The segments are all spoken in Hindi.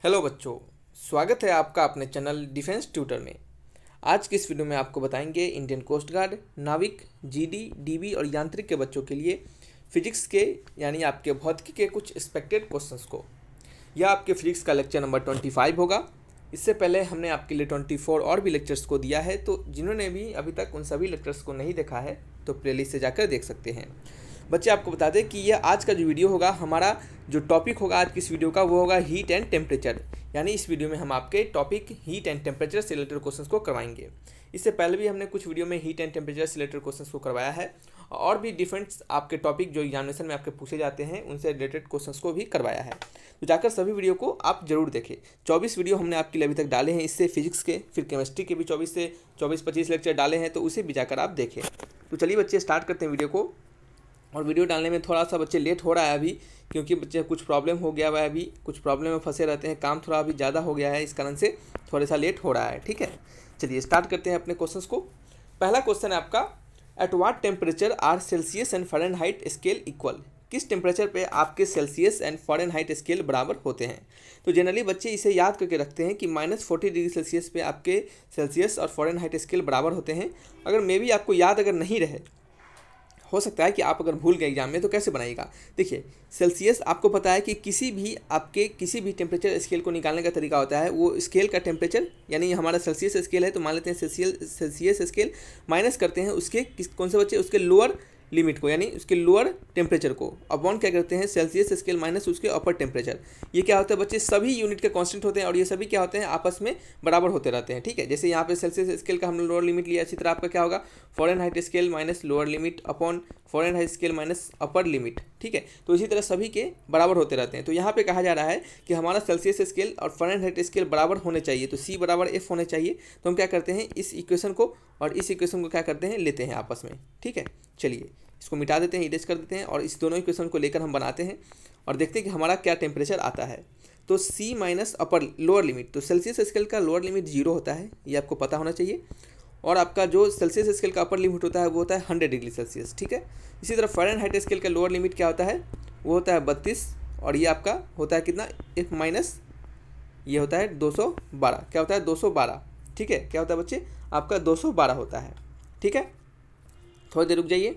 हेलो बच्चों, स्वागत है आपका अपने चैनल डिफेंस ट्यूटर में। आज की इस वीडियो में आपको बताएंगे इंडियन कोस्ट गार्ड, नाविक, जीडी, डीबी और यांत्रिक के बच्चों के लिए फिजिक्स के यानी आपके भौतिकी के कुछ एक्सपेक्टेड क्वेश्चंस को। यह आपके फिजिक्स का लेक्चर नंबर 25 होगा। इससे पहले हमने आपके लिए 24 और भी लेक्चर्स को दिया है, तो जिन्होंने भी अभी तक उन सभी लेक्चर्स को नहीं देखा है तो प्लेलिस्ट से जाकर देख सकते हैं। बच्चे आपको बता दें कि यह आज का जो वीडियो होगा, हमारा जो टॉपिक होगा आज की इस वीडियो का वो होगा हीट एंड टेम्परेचर। यानी इस वीडियो में हम आपके टॉपिक हीट एंड टेम्परेचर से रिलेटेड क्वेश्चंस को करवाएंगे। इससे पहले भी हमने कुछ वीडियो में हीट एंड टेम्परेचर से रिलेटेड क्वेश्चंस को करवाया है और भी डिफरेंट आपके टॉपिक जो एग्जामिनेशन में आपके पूछे जाते हैं उनसे रिलेटेड क्वेश्चंस को भी करवाया है। तो जाकर सभी वीडियो को आप जरूर देखें। 24 वीडियो हमने आपके लिए अभी तक डाले हैं, इससे फिजिक्स के, फिर केमिस्ट्री के भी 24 से 24-25 लेक्चर डाले हैं, तो उसे भी जाकर आप देखें। तो चलिए बच्चे स्टार्ट करते हैं वीडियो को। और वीडियो डालने में थोड़ा सा बच्चे लेट हो रहा है अभी, क्योंकि बच्चे कुछ प्रॉब्लम हो गया हुआ है, अभी कुछ प्रॉब्लम में फंसे रहते हैं, काम थोड़ा अभी ज़्यादा हो गया है, इस कारण से थोड़ा सा लेट हो रहा है। ठीक है, चलिए स्टार्ट करते हैं अपने क्वेश्चंस को। पहला क्वेश्चन है आपका, at what temperature are Celsius and Fahrenheit scale equal? किस टेम्परेचर पे आपके सेल्सियस एंड फ़ारेनहाइट स्केल बराबर होते हैं? तो जनरली बच्चे इसे याद करके रखते हैं कि -40 डिग्री सेल्सियस पे आपके सेल्सियस और फ़ारेनहाइट स्केल बराबर होते हैं। अगर मे भी आपको याद अगर नहीं रहे, हो सकता है कि आप अगर भूल गए एग्जाम में, तो कैसे बनाइएगा। देखिए, सेल्सियस आपको पता है कि किसी भी टेम्परेचर स्केल को निकालने का तरीका होता है, वो स्केल का टेम्परेचर, यानी हमारा सेल्सियस स्केल है तो मान लेते हैं सेल्सियस स्केल माइनस करते हैं उसके कौन से बच्चे, उसके लोअर लिमिट को, यानी उसके लोअर टेम्परेचर को, अपॉन क्या करते हैं सेल्सियस स्केल माइनस उसके अपर टेम्परेचर। ये क्या होता है बच्चे, सभी यूनिट के कांस्टेंट होते हैं और ये सभी क्या होते हैं, आपस में बराबर होते रहते हैं। ठीक है, जैसे यहाँ पे सेल्सियस स्केल का हमने लोअर लिमिट लिया, इसी तरह आपका क्या होगा, Fahrenheit scale minus lower limit upon Fahrenheit scale minus upper limit. ठीक है, तो इसी तरह सभी के बराबर होते रहते हैं। तो यहाँ पे कहा जा रहा है कि हमारा सेल्सियस स्केल और फ़ारेनहाइट स्केल बराबर होने चाहिए, तो C बराबर F होने चाहिए। तो हम क्या करते हैं, इस इक्वेशन को और इस इक्वेशन को क्या करते हैं, लेते हैं आपस में। ठीक है, चलिए इसको मिटा देते हैं, इरेज कर देते हैं और इस दोनों इक्वेशन को लेकर हम बनाते हैं और देखते हैं कि हमारा क्या टेम्परेचर आता है। तो C minus upper lower limit, तो सेल्सियस स्केल का लोअर लिमिट 0 होता है, ये आपको पता होना चाहिए। और आपका जो सेल्सियस स्केल का अपर लिमिट होता है वो होता है 100 डिग्री सेल्सियस। ठीक है, इसी तरह फ़ारेनहाइट स्केल का लोअर लिमिट क्या होता है, वो होता है 32 और ये आपका होता है कितना, एक माइनस ये होता है 212। क्या होता है, 212। ठीक है, क्या होता है बच्चे, आपका 212 होता है। ठीक है, थोड़ी देर रुक जाइए।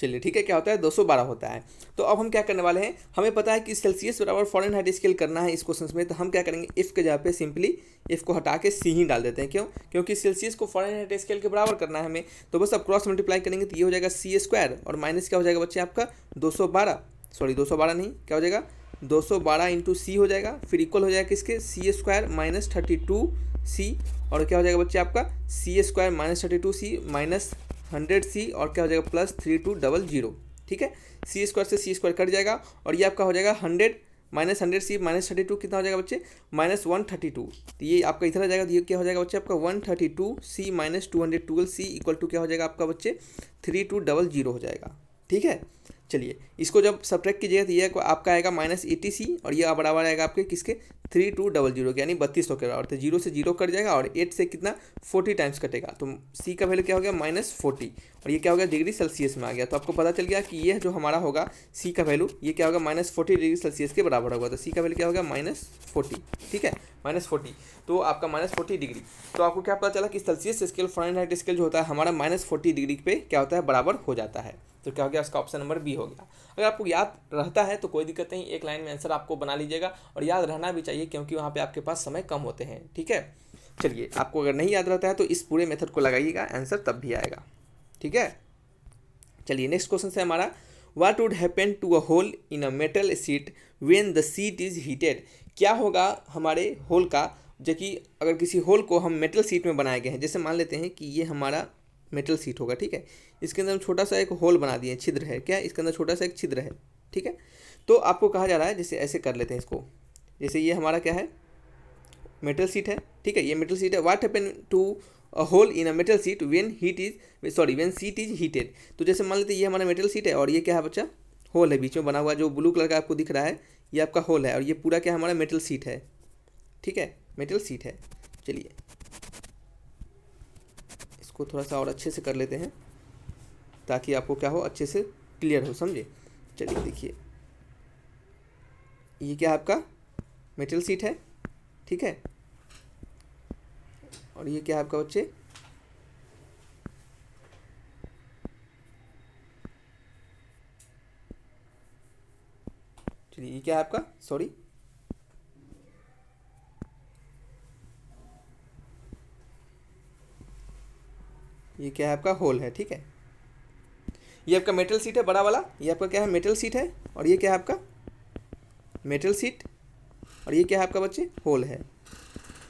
चलिए ठीक है, क्या होता है, 212 होता है। तो अब हम क्या करने वाले हैं, हमें पता है कि सेल्सियस बराबर फ़ारेनहाइट स्केल करना है इस क्वेश्चन में, तो हम क्या करेंगे, इफ़ के जगह पे सिंपली इफ़ को हटा के C ही डाल देते हैं। क्यों, क्योंकि सेल्सियस को फ़ारेनहाइट स्केल के बराबर करना है हमें। तो बस अब क्रॉस मल्टीप्लाई करेंगे तो ये हो जाएगा C² और माइनस क्या हो जाएगा बच्चे आपका 212 नहीं, क्या हो जाएगा 212 इंटू C हो जाएगा, फिर इक्वल हो जाएगा किसके, C² माइनस 32C और क्या हो जाएगा बच्चे आपका C² minus 32C minus 100C और क्या हो जाएगा प्लस 3200। ठीक है, C² से C² कट जाएगा और ये आपका हो जाएगा 100 माइनस 100C माइनस 32 कितना हो जाएगा बच्चे, माइनस 132। तो ये आपका इधर आ जाएगा, तो ये क्या हो जाएगा बच्चे आपका 132C minus 212C equal to क्या हो जाएगा आपका बच्चे 3200 हो जाएगा। ठीक है, चलिए इसको जब सब्ट्रैक्ट कीजिएगा तो ये आपका आएगा -80C और ये बराबर आएगा आपके किसके 3200 के, यानी 3200 के बराबर। तो 0 से 0 कट जाएगा और 8 से कितना 40 टाइम्स कटेगा, तो C का वैल्यू क्या हो गया -40 और ये क्या हो गया डिग्री सेल्सियस में आ गया। तो आपको पता चल गया कि ये जो हमारा होगा C का वैल्यू, ये क्या होगा -40 डिग्री सेल्सियस के बराबर होगा। तो C का वैल्यू क्या होगा -40। ठीक है, -40, तो आपका -40 डिग्री। तो आपको क्या पता चला कि सेल्सियस स्केल फ़ारेनहाइट स्केल जो होता है हमारा -40 डिग्री पे क्या होता है, बराबर हो जाता है। तो क्या हो गया, उसका ऑप्शन नंबर B हो गया। अगर आपको याद रहता है तो कोई दिक्कत नहीं, एक लाइन में आंसर आपको बना लीजिएगा और याद रहना भी चाहिए क्योंकि वहाँ पे आपके पास समय कम होते हैं। ठीक है, चलिए आपको अगर नहीं याद रहता है तो इस पूरे मेथड को लगाइएगा, आंसर तब भी आएगा। ठीक है, चलिए नेक्स्ट क्वेश्चन है हमारा, what would happen to a hole in a metal sheet when the sheet is heated? क्या होगा हमारे होल का, जो कि अगर किसी होल को हम मेटल शीट में बनाए गए हैं, जैसे मान लेते हैं कि ये हमारा मेटल शीट होगा। ठीक है, इसके अंदर हम छोटा सा एक होल बना दिए, छिद्र है क्या, इसके अंदर छोटा सा एक छिद्र है। ठीक है, तो आपको कहा जा रहा है, जैसे ऐसे कर लेते हैं इसको, जैसे ये हमारा क्या है, मेटल शीट है। ठीक है, ये मेटल शीट है। What happen to a hole in a metal sheet when sheet is heated? तो जैसे मान लेते हैं ये हमारा मेटल शीट है और ये क्या है बच्चा, होल है बीच में बना हुआ, जो ब्लू कलर का आपको दिख रहा है ये आपका होल है और ये पूरा क्या हमारा मेटल शीट है। ठीक है, मेटल शीट है। चलिए इसको थोड़ा सा और अच्छे से कर लेते हैं ताकि आपको क्या हो, अच्छे से क्लियर हो, समझे। चलिए देखिए, ये क्या है आपका मेटल शीट है। ठीक है। और ये क्या है आपका बच्चे, चलिए ये क्या है आपका, सॉरी ये क्या है आपका होल है, ठीक है। ये आपका मेटल सीट है बड़ा वाला, ये आपका क्या है मेटल सीट है, और ये क्या है आपका मेटल सीट, और ये क्या है आपका बच्चे होल है।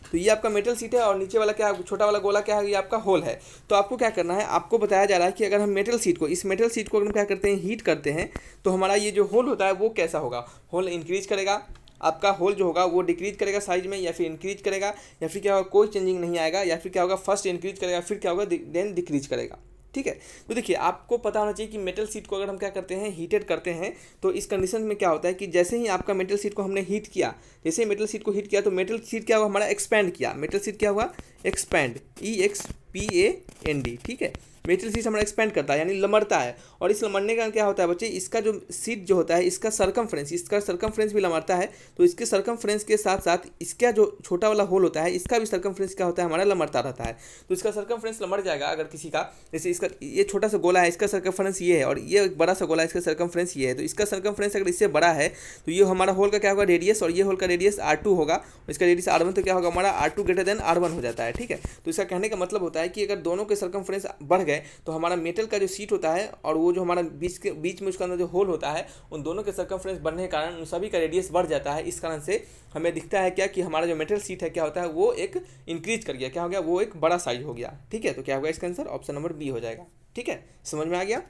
तो ये आपका मेटल सीट है और नीचे वाला क्या है, छोटा वाला गोला क्या है, ये आपका होल है। तो आपको क्या करना है, आपको बताया जा रहा है कि अगर हम मेटल सीट को, इस मेटल सीट को अगर हम क्या करते हैं हीट करते हैं, तो हमारा ये जो होल होता है वो कैसा होगा, होल इंक्रीज करेगा, आपका होल जो होगा वो डिक्रीज करेगा साइज में, या फिर इंक्रीज करेगा, या फिर क्या होगा कोई चेंजिंग नहीं आएगा, या फिर क्या होगा फर्स्ट इंक्रीज करेगा, फिर क्या होगा देन डिक्रीज करेगा, ठीक है। तो देखिए आपको पता होना चाहिए कि मेटल सीट को अगर हम क्या करते हैं हीटेड करते हैं, तो इस कंडीशन में क्या होता है कि जैसे ही आपका मेटल सीट को हमने हीट किया, जैसे ही मेटल सीट को हीट किया तो मेटल सीट क्या हुआ हमारा एक्सपैंड किया, मेटल सीट क्या हुआ एक्सपैंड, EXPAND, ठीक है। मेटल सीट हमारा एक्सपैंड करता है यानी लमड़ता है, और इस लमड़ने का क्या होता है बच्चे, इसका जो सीट जो होता है इसका सरकमफ्रेंस भी लमड़ता है, तो इसके सरकमफ्रेंस के साथ साथ इसका जो छोटा वाला होल होता है इसका भी सरकमफ्रेंस क्या होता है हमारा लमड़ता रहता है। तो इसका सरकमफ्रेंस लमड़ जाएगा अगर किसी का, जैसे इसका ये छोटा सा गोला है इसका सरकमफ्रेंस ये है, और ये एक बड़ा सा गोला है इसका सरकमफ्रेंस ये है, तो इसका सरकमफ्रेंस अगर इससे बड़ा है तो ये हमारा होल का क्या होगा रेडियस, और ये होल का रेडियस R2 होगा, इसका रेडियस R1, तो क्या होगा हमारा R2 ग्रेटर देन R1 हो जाता है, ठीक है। तो इसका कहने का मतलब होता है कि अगर दोनों के सरकमफ्रेंस बढ़ गए तो हमारा मेटल का जो सीट होता है और वो जो हमारा बीच में उसका अंदर जो होल होता है, उन दोनों के सरकमफ्रेंस बढ़ने के कारण उन सभी का रेडियस बढ़ जाता है। इस कारण से हमें दिखता है क्या कि हमारा जो मेटल सीट है क्या होता है वो एक इंक्रीज कर गया, क्या हो गया वो एक बड़ा साइज हो गया, ठीक है। तो क्या होगा इसका आंसर ऑप्शन नंबर बी हो जाएगा, ठीक है। समझ में आ गया।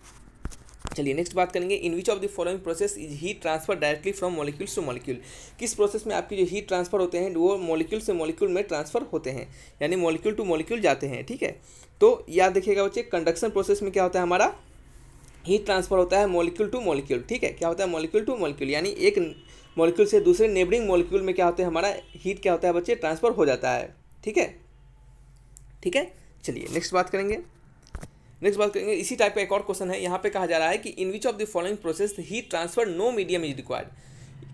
चलिए नेक्स्ट बात करेंगे, in which of the following process is heat transfer directly from molecules to molecule. किस प्रोसेस में आपकी जो हीट ट्रांसफर होते हैं वो मॉलिक्यूल से मॉलिक्यूल में ट्रांसफर होते हैं, यानी मॉलिक्यूल टू मॉलिक्यूल जाते हैं, ठीक है। तो याद देखिएगा बच्चे, कंडक्शन प्रोसेस में क्या होता है हमारा हीट ट्रांसफर होता है मॉलिक्यूल टू मॉलिक्यूल, ठीक है। क्या होता है मॉलिक्यूल टू मॉलिक्यूल, यानी एक मॉलिक्यूल से दूसरे नेबरिंग मॉलिक्यूल में क्या होता है हमारा हीट क्या होता है बच्चे ट्रांसफर हो जाता है, ठीक है, ठीक है। चलिए नेक्स्ट बात करेंगे, इसी टाइप का एक और क्वेश्चन है। यहाँ पे कहा जा रहा है कि in which of the following process heat transfer no medium is required.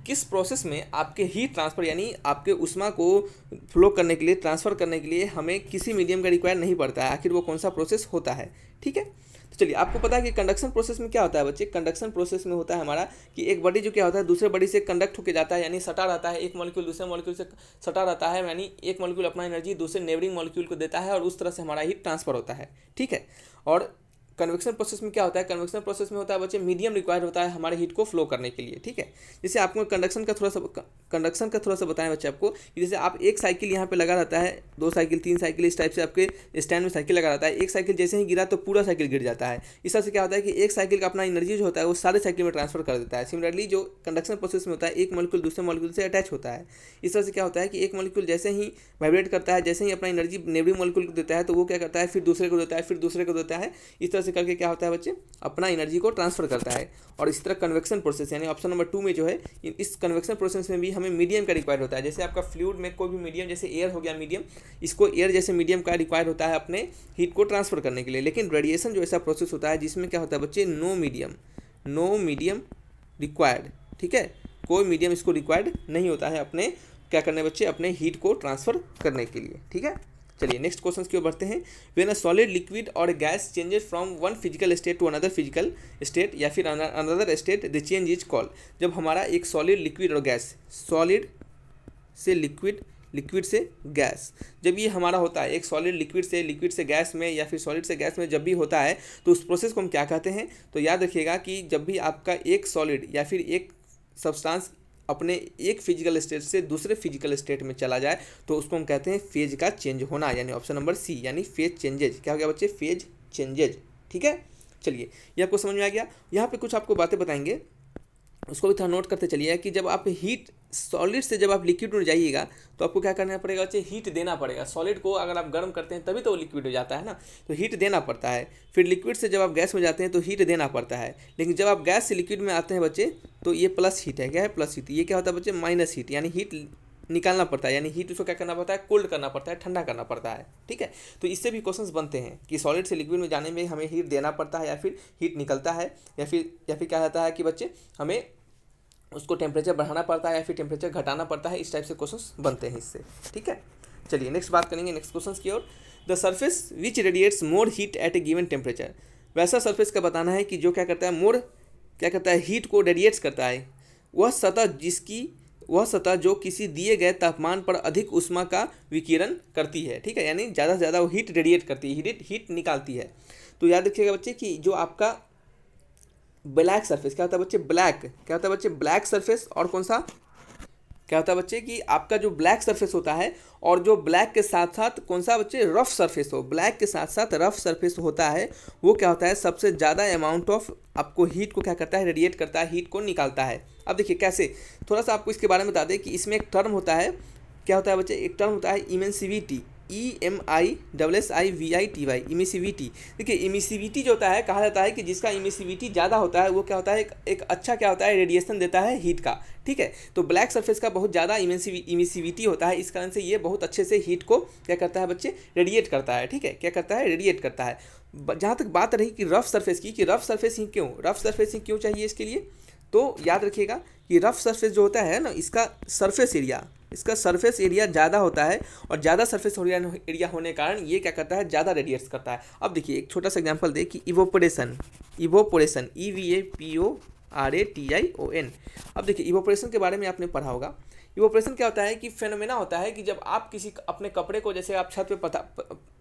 किस प्रोसेस में आपके हीट ट्रांसफर यानी आपके उष्मा को फ्लो करने के लिए, ट्रांसफर करने के लिए हमें किसी मीडियम का रिक्वायर नहीं पड़ता है, आखिर वो कौन सा प्रोसेस होता है, ठीक है। तो चलिए आपको पता है कि कंडक्शन प्रोसेस में क्या होता है बच्चे, कंडक्शन प्रोसेस में होता है हमारा कि एक बॉडी जो क्या होता है दूसरे बॉडी से कंडक्ट होकर जाता है, यानी सटा रहता है, एक मॉलिक्यूल दूसरे मॉलिक्यूल से सटा रहता है, यानी एक मॉलिक्यूल अपना एनर्जी दूसरे नेबरिंग मॉलिक्यूल को देता है और उस तरह से हमारा हीट ट्रांसफर होता है, ठीक है। और कन्वेक्शन प्रोसेस में क्या होता है, कन्वेक्शन प्रोसेस में होता है बच्चे मीडियम रिक्वायर्ड होता है हमारे हीट को फ्लो करने के लिए, ठीक है। जैसे आपको कंडक्शन का थोड़ा सा बताएं बच्चे आपको कि जैसे आप एक साइकिल यहाँ पे लगा रहता है, 2 साइकिल 3 साइकिल इस टाइप से आपके स्टैंड में साइकिल लगा रहता है, एक साइकिल जैसे ही गिरा तो पूरा साइकिल गिर जाता है। इस तरह से क्या होता है कि एक साइकिल का अपना एनर्जी जो होता है वो सारे साइकिल में ट्रांसफर कर देता है। सिमिलरली जो कंडक्शन प्रोसेस में होता है एक मॉलिक्यूल दूसरे मॉलिक्यूल से अटैच होता है। इस तरह से क्या होता है कि एक मॉलिक्यूल जैसे ही वाइब्रेट करता है, जैसे ही अपना एनर्जी नेबरिंग मॉलिक्यूल को देता है तो वो क्या करता है फिर दूसरे को देता है, फिर दूसरे को देता है, इस तरह से करके क्या होता है बच्चे अपना एनर्जी को ट्रांसफर करता है। और इस तरह कन्वेक्शन प्रोसेस यानी ऑप्शन नंबर 2 में जो है, इस कन्वेक्शन प्रोसेस में भी हमें मीडियम का रिक्वायर होता है। जैसे आपका फ्लूइड में कोई भी मीडियम, जैसे एयर हो गया मीडियम, इसको एयर जैसे मीडियम का रिक्वायर होता है अपने हीट को ट्रांसफर करने के लिए। लेकिन रेडिएशन जो ऐसा प्रोसेस होता है जिसमें क्या होता है बच्चे नो मीडियम रिक्वायर्ड, ठीक है, कोई मीडियम इसको रिक्वायर्ड नहीं होता है अपने क्या करने बच्चे अपने हीट को ट्रांसफर करने के लिए, ठीक है। चलिए नेक्स्ट क्वेश्चन की ओर बढ़ते हैं। व्हेन अ सॉलिड लिक्विड और gas changes from one physical state to another physical state या फिर another state the change is called. जब हमारा एक सॉलिड लिक्विड और गैस, सॉलिड से लिक्विड से गैस, जब ये हमारा होता है एक सॉलिड लिक्विड से गैस में या फिर सॉलिड से गैस में जब भी होता है तो उस प्रोसेस को हम क्या कहते हैं। तो याद रखिएगा कि जब भी आपका एक सॉलिड या फिर एक सब्सटेंस अपने एक फिजिकल स्टेट से दूसरे फिजिकल स्टेट में चला जाए तो उसको हम कहते हैं फेज का चेंज होना, यानी ऑप्शन नंबर सी, यानी फेज चेंजेज। क्या हो गया बच्चे फेज चेंजेज, ठीक है। चलिए ये आपको समझ में आ गया। यहाँ पे कुछ आपको बातें बताएंगे, उसको भी थोड़ा नोट करते चलिए कि जब आप हीट सॉलिड से जब आप लिक्विड में जाइएगा तो आपको क्या करना पड़ेगा बच्चे, हीट देना पड़ेगा। सॉलिड को अगर आप गर्म करते हैं तभी तो वो लिक्विड हो जाता है ना, तो हीट देना पड़ता है। फिर लिक्विड से जब आप गैस में जाते हैं तो हीट देना पड़ता है। लेकिन जब आप गैस से लिक्विड में आते हैं बच्चे तो ये प्लस हीट है, क्या है प्लस हीट। ये क्या होता है बच्चे माइनस हीट, यानी हीट निकालना पड़ता है, यानी हीट उसको क्या करना पड़ता है कोल्ड करना पड़ता है, ठंडा करना पड़ता है, ठीक है। तो इससे भी क्वेश्चंस बनते हैं कि सॉलिड से लिक्विड में जाने में हमें हीट देना पड़ता है या फिर हीट निकलता है, या फिर क्या रहता है कि बच्चे हमें उसको टेम्परेचर बढ़ाना पड़ता है या फिर टेम्परेचर घटाना पड़ता है, इस टाइप से क्वेश्चंस बनते हैं इससे। ठीक है, चलिए नेक्स्ट बात करेंगे नेक्स्ट क्वेश्चंस की ओर। The surface which radiates more heat at a given temperature. वैसा सरफेस का बताना है कि जो क्या करता है, मोर क्या करता है, हीट को रेडिएट्स करता है। वह सतह जो किसी दिए गए तापमान पर अधिक ऊष्मा का विकिरण करती है। ठीक है, यानी ज़्यादा से ज़्यादा वो हीट रेडिएट करती है, हीट निकालती है। तो याद रखिएगा बच्चे कि जो आपका ब्लैक सरफेस क्या होता है बच्चे, क्या होता है बच्चे, ब्लैक सरफेस, और कौन सा क्या होता है बच्चे कि आपका जो ब्लैक सरफेस होता है, और जो ब्लैक के साथ साथ कौन सा बच्चे, रफ सरफेस हो, ब्लैक के साथ साथ रफ सरफेस होता है, वो क्या होता है, सबसे ज़्यादा अमाउंट ऑफ आपको हीट को क्या करता है, रेडिएट करता है, हीट को निकालता है। अब देखिए कैसे, थोड़ा सा आपको इसके बारे में बता दें कि इसमें एक टर्म होता है, क्या होता है बच्चे, एक टर्म होता है इमिसिविटी, EMISSIVITY, इमिसिविटी। देखिए इमिसिविटी जो होता है, कहा जाता है कि जिसका इमिसिविटी ज़्यादा होता है वो क्या होता है, एक अच्छा क्या होता है, रेडिएशन देता है हीट का। ठीक है, तो ब्लैक सरफेस का बहुत ज़्यादा इमिसिविटी होता है, इस कारण से ये बहुत अच्छे से हीट को क्या करता है बच्चे, रेडिएट करता है। ठीक है, क्या करता है, रेडिएट करता है। जहाँ तक बात रही कि रफ सरफेस की, कि रफ सरफेस ही क्यों चाहिए इसके लिए, तो याद रखिएगा कि रफ सरफेस जो होता है ना, इसका सरफेस एरिया ज़्यादा होता है, और ज़्यादा सरफेस एरिया होने के कारण ये क्या करता है, ज़्यादा रेडिएट्स करता है। अब देखिए एक छोटा सा एग्जांपल दे कि इवोपोरेशन EVAPORATION। अब देखिए इवोपोरेशन के बारे में आपने पढ़ा होगा। इवोपोरेशन क्या होता है कि फेनोमेना होता है कि जब आप किसी अपने कपड़े को, जैसे आप छत पे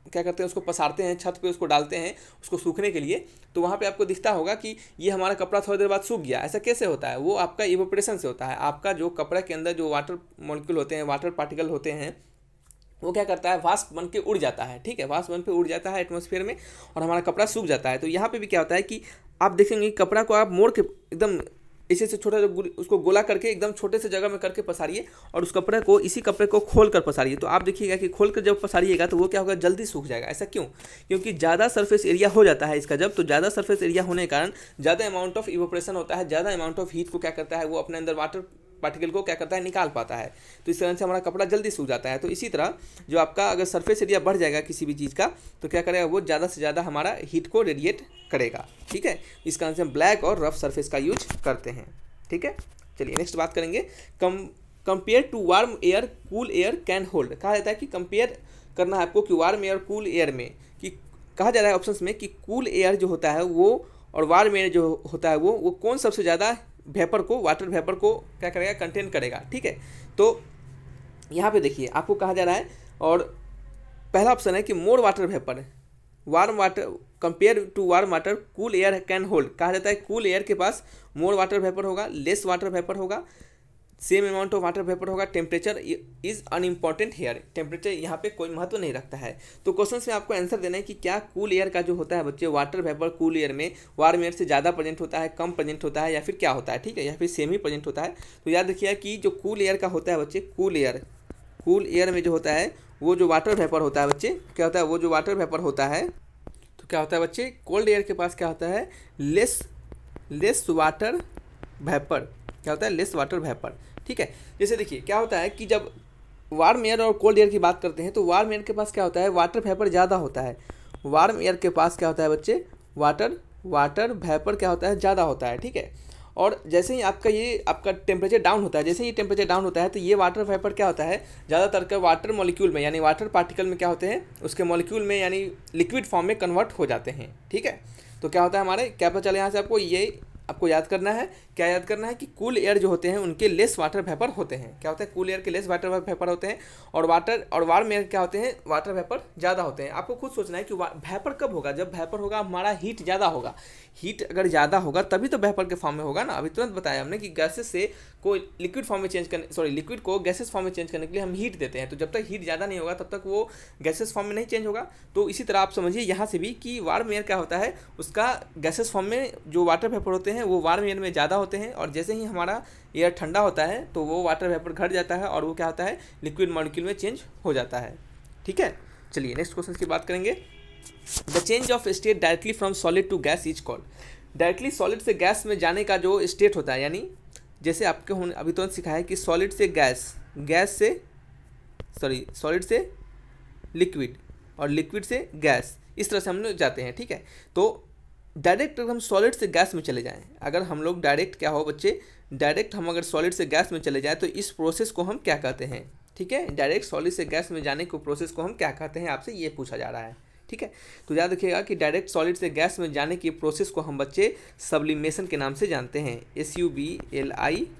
क्या करते हैं, उसको पसारते हैं, छत पे उसको डालते हैं उसको सूखने के लिए, तो वहाँ पे आपको दिखता होगा कि ये हमारा कपड़ा थोड़ी देर बाद सूख गया। ऐसा कैसे होता है, वो आपका इवोपोरेशन से होता है। आपका जो कपड़ा के अंदर जो वाटर मॉलिक्यूल होते हैं, वाटर पार्टिकल होते हैं, वो क्या करता है, वाष्प बन के उड़ जाता है। ठीक है, वाष्प बन के उड़ जाता है एटमॉस्फेयर में, और हमारा कपड़ा सूख जाता है। तो यहाँ पे भी क्या होता है कि आप देखेंगे कपड़ा को आप मोड़ के एकदम इसी से छोटा उसको गोला करके एकदम छोटे से जगह में करके पसारिए, और उस इसी कपड़े को खोल कर पसारिए। तो आप देखिएगा कि खोल कर जब पसारिएगा तो वो क्या होगा, जल्दी सूख जाएगा। ऐसा क्यों, क्योंकि ज़्यादा सरफेस एरिया हो जाता है इसका जब, तो ज़्यादा सरफेस एरिया होने के कारण ज़्यादा अमाउंट ऑफ इवोपोरेशन होता है, ज़्यादा अमाउंट ऑफ हीट को क्या करता है, वो अपने अंदर वाटर पार्टिकल को क्या करता है, निकाल पाता है। तो इस तरह से हमारा कपड़ा जल्दी सूख जाता है। तो इसी तरह जो आपका अगर सरफेस एरिया बढ़ जाएगा किसी भी चीज़ का, तो क्या करेगा, वो ज़्यादा से ज़्यादा हमारा हीट को रेडिएट करेगा। ठीक है, इस कारण से हम ब्लैक और रफ सरफेस का यूज करते हैं। ठीक है, चलिए नेक्स्ट बात करेंगे। Compare to warm air cool air can hold. कहा जाता है कि कंपेयर करना है आपको कि वार्म एयर कूल एयर में, कि कहा जा रहा है ऑप्शंस में कि कूल एयर जो होता है वो और वार्म एयर जो होता है वो कौन सबसे ज़्यादा वेपर को, वाटर वेपर को क्या करेगा, कंटेन करेगा। ठीक है, तो यहाँ पे देखिए आपको कहा जा रहा है, और पहला ऑप्शन है कि more water vapour, warm water compare to warm water cool air can hold. कहा जाता है कूल एयर के पास मोर वाटर वेपर होगा, लेस वाटर वेपर होगा, same amount of water vapour होगा। Temperature is unimportant here, temperature यहाँ पे कोई महत्व नहीं रखता है। तो क्वेश्चन में आपको आंसर देना है कि क्या कूल एयर का जो होता है बच्चे, वाटर वेपर कूल एयर में वार्म एयर से ज़्यादा प्रेजेंट होता है, कम प्रेजेंट होता है, या फिर क्या होता है। ठीक है, या फिर सेम ही प्रेजेंट होता है। तो याद रखिए कि जो कूल एयर का होता है बच्चे, कूल एयर में जो होता है वो जो वाटर वेपर होता है बच्चे, क्या होता है, वो जो वाटर वेपर होता है, तो क्या होता है बच्चे, कोल्ड एयर के पास क्या होता है, लेस वाटर वेपर, क्या होता है, लेस वाटर वेपर। ठीक है, जैसे देखिए क्या होता है कि जब वार्म एयर और कोल्ड एयर की बात करते हैं, तो वार्म एयर के पास क्या होता है, वाटर वेपर ज़्यादा होता है। वार्म एयर के पास क्या होता है बच्चे, वाटर वेपर क्या होता है, ज़्यादा होता है। ठीक है, और जैसे ही आपका टेम्परेचर डाउन होता है, जैसे ही टेम्परेचर डाउन होता है, तो ये वाटर वेपर क्या होता है, ज़्यादातर का वाटर मॉलिक्यूल में यानी वाटर पार्टिकल में क्या होते हैं, उसके मॉलिक्यूल में यानी लिक्विड फॉर्म में कन्वर्ट हो जाते हैं। ठीक है, तो क्या होता है हमारे, क्या पता चले यहाँ से आपको, ये आपको याद करना है, क्या याद करना है कि कूल एयर जो होते हैं उनके लेस वाटर वेपर होते हैं। क्या होता है, कूल एयर के लेस वाटर वेपर होते हैं, और वार्म एयर क्या होते हैं, वाटर वेपर ज़्यादा होते हैं। आपको खुद सोचना है कि वेपर कब होगा, जब वेपर होगा हमारा हीट ज़्यादा होगा। हीट अगर ज़्यादा होगा तभी तो वेपर के फॉर्म में होगा ना। अभी तुरंत बताया हमने कि गैसेस से को लिक्विड फॉर्म में लिक्विड को गैसेस फॉर्म में चेंज करने के लिए हम हीट देते हैं। तो जब तक हीट ज़्यादा नहीं होगा तब तक वो गैसेस फॉर्म में नहीं चेंज होगा। तो इसी तरह आप समझिए यहाँ से भी कि वार्म एयर क्या होता है, उसका गैसेस फॉर्म में जो वाटर वेपर होते हैं वो वार्म एयर में ज़्यादा होते हैं, और जैसे ही हमारा एयर ठंडा होता है तो वो वाटर वेपर घट जाता है, और वो क्या होता है, लिक्विड मॉलिक्यूल में चेंज हो जाता है। ठीक है, चलिए नेक्स्ट क्वेश्चन की बात करेंगे। The change of state directly from solid to gas is called. Directly solid से गैस में जाने का जो स्टेट होता है, यानी जैसे आपके अभी तो सिखाया है कि सॉलिड से सॉलिड से लिक्विड और लिक्विड से गैस, इस तरह से हम लोग जाते हैं। ठीक है, तो डायरेक्ट अगर हम सॉलिड से गैस में चले जाएं, अगर हम लोग डायरेक्ट क्या हो बच्चे, डायरेक्ट हम अगर सॉलिड से गैस में चले जाएं तो इस प्रोसेस को हम क्या कहते हैं, ठीक है, डायरेक्ट सॉलिड से गैस में जाने को प्रोसेस को हम क्या कहते हैं, आपसे ये पूछा जा रहा है, ठीक है। तो याद रखिएगा कि डायरेक्ट सॉलिड से गैस में जाने की प्रोसेस को हम बच्चे सब्लिमेशन के नाम से जानते हैं, SUBLIMATION,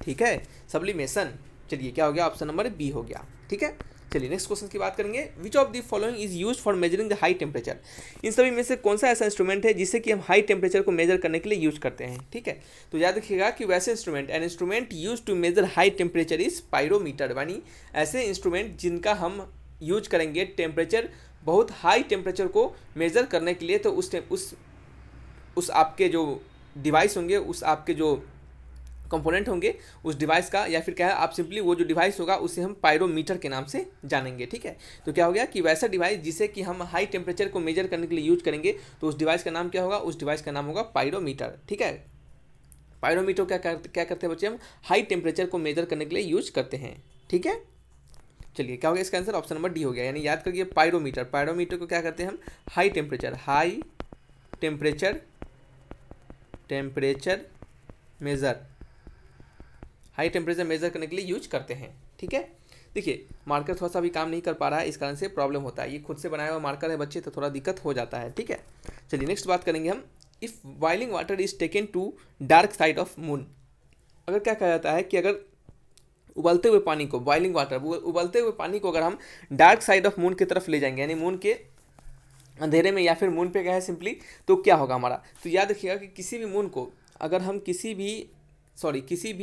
ठीक है, सब्लिमेशन। चलिए क्या हो गया, ऑप्शन नंबर बी हो गया, ठीक है। चलिए नेक्स्ट क्वेश्चन की बात करेंगे। Which of the following is use for measuring the high temperature, इन सभी में से कौन सा ऐसा इंस्ट्रूमेंट है जिससे कि हम हाई टेम्परेचर को मेजर करने के लिए यूज करते हैं, ठीक है। तो याद रखिएगा कि वैसे instrument, an instrument use to measure high temperature is pyrometer, यानी ऐसे इंस्ट्रूमेंट जिनका हम यूज करेंगे टेम्परेचर, बहुत हाई टेम्परेचर को मेजर करने के लिए, तो उस आपके जो डिवाइस होंगे, उस आपके जो कंपोनेंट होंगे उस डिवाइस का, या फिर क्या है, आप सिंपली वो जो डिवाइस होगा उसे हम पायरोमीटर के नाम से जानेंगे, ठीक है। तो क्या हो गया कि वैसा डिवाइस जिसे कि हम हाई टेम्परेचर को मेजर करने के लिए यूज करेंगे, तो उस डिवाइस का नाम क्या होगा, उस डिवाइस का नाम होगा पायरोमीटर, ठीक है। पायरोमीटर क्या करते हैं बच्चे, हम हाई टेम्परेचर को मेजर करने के लिए यूज करते हैं, ठीक है। चलिए क्या हो गया इसका आंसर, ऑप्शन नंबर डी हो गया, यानी याद करिए पायरोमीटर, पायरोमीटर को क्या करते हैं हम, high temperature measure, high temperature measure करने के लिए यूज करते हैं, ठीक है। देखिए मार्कर थोड़ा सा भी काम नहीं कर पा रहा है, इस कारण से प्रॉब्लम होता है, ये खुद से बनाया हुआ मार्कर है बच्चे, तो थोड़ा दिक्कत हो जाता है, ठीक है। चलिए नेक्स्ट बात करेंगे हम, if boiling water is taken to dark side of moon, अगर क्या कहा जाता है कि अगर उबलते हुए पानी को, बॉइलिंग वाटर, उबलते हुए पानी को अगर हम डार्क साइड ऑफ मून की तरफ ले जाएंगे, यानी मून के अंधेरे में, या फिर मून पे क्या है सिंपली, तो क्या होगा हमारा। तो याद रखिएगा कि किसी भी मून को अगर हम किसी भी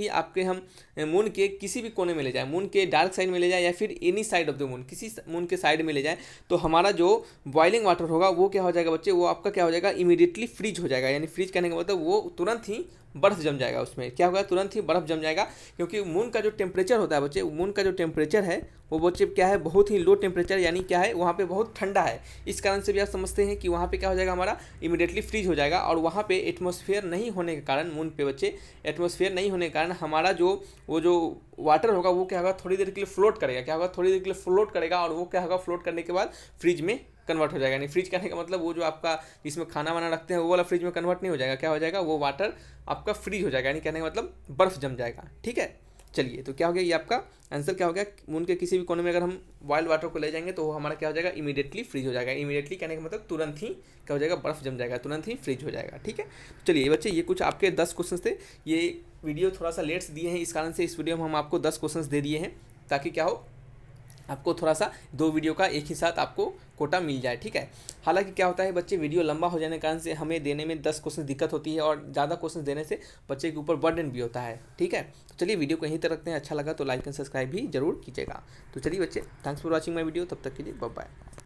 आपके हम मून के किसी भी कोने में ले जाए, मून के डार्क साइड में ले जाए, या फिर any side of the moon, किसी मून के साइड में ले जाए, तो हमारा जो बॉइलिंग वाटर होगा वो क्या हो जाएगा बच्चे, वो आपका क्या हो जाएगा, इमीडिएटली फ्रीज हो जाएगा, यानी फ्रीज करने का मतलब वो तुरंत ही बर्फ़ जम जाएगा, उसमें क्या होगा, तुरंत ही बर्फ़ जम जाएगा, क्योंकि मून का जो टेम्परेचर होता है बच्चे, मून का जो टेम्परेचर है वो बच्चे क्या है, बहुत ही लो टेम्परेचर, यानी क्या है, वहाँ पे बहुत ठंडा है, इस कारण से भी आप समझते हैं कि वहाँ पे क्या हो जाएगा, हमारा इमीडिएटली फ्रीज हो जाएगा, और वहाँ पे एटमॉस्फेयर नहीं होने के कारण, मून पे बच्चे एटमॉस्फेयर नहीं होने के कारण हमारा वो जो वाटर होगा वो क्या होगा, थोड़ी देर के लिए फ्लोट करेगा, क्या होगा, थोड़ी देर के लिए फ्लोट करेगा, और वो क्या होगा, फ्लोट करने के बाद फ्रिज में कन्वर्ट हो जाएगा, यानी फ्रिज करने का मतलब वो जो आपका जिसमें खाना वाना रखते हैं वो वाला फ्रिज में कन्वर्ट नहीं हो जाएगा, क्या हो जाएगा, वो वाटर आपका फ्रीज हो जाएगा, यानी कहने का मतलब बर्फ़ जम जाएगा, ठीक है। चलिए तो क्या हो गया, ये आपका आंसर क्या हो गया, मून के किसी भी कोने में अगर हम बॉइल्ड वाटर को ले जाएंगे तो वो हमारा क्या हो जाएगा, इमीडिएटली फ्रीज हो जाएगा, इमीडिएटली कहने का मतलब तुरंत ही क्या हो जाएगा, बर्फ़ जम जाएगा, तुरंत ही फ्रीज हो जाएगा, ठीक है। चलिए बच्चे ये कुछ आपके 10 क्वेश्चन थे, ये वीडियो थोड़ा सा लेट से दिए हैं, इस कारण से इस वीडियो में हम आपको 10 क्वेश्चन दे दिए हैं, ताकि क्या हो, आपको थोड़ा सा 2 वीडियो का एक ही साथ आपको कोटा मिल जाए, ठीक है। हालांकि क्या होता है बच्चे, वीडियो लंबा हो जाने के कारण से हमें देने में 10 क्वेश्चन दिक्कत होती है, और ज़्यादा क्वेश्चन देने से बच्चे के ऊपर बर्डन भी होता है, ठीक है। तो चलिए वीडियो को यहीं तक रखते हैं, अच्छा लगा तो लाइक एंड सब्सक्राइब भी जरूर कीजिएगा। तो चलिए बच्चे, thanks for watching my video, तब तक के लिए बाय बाय।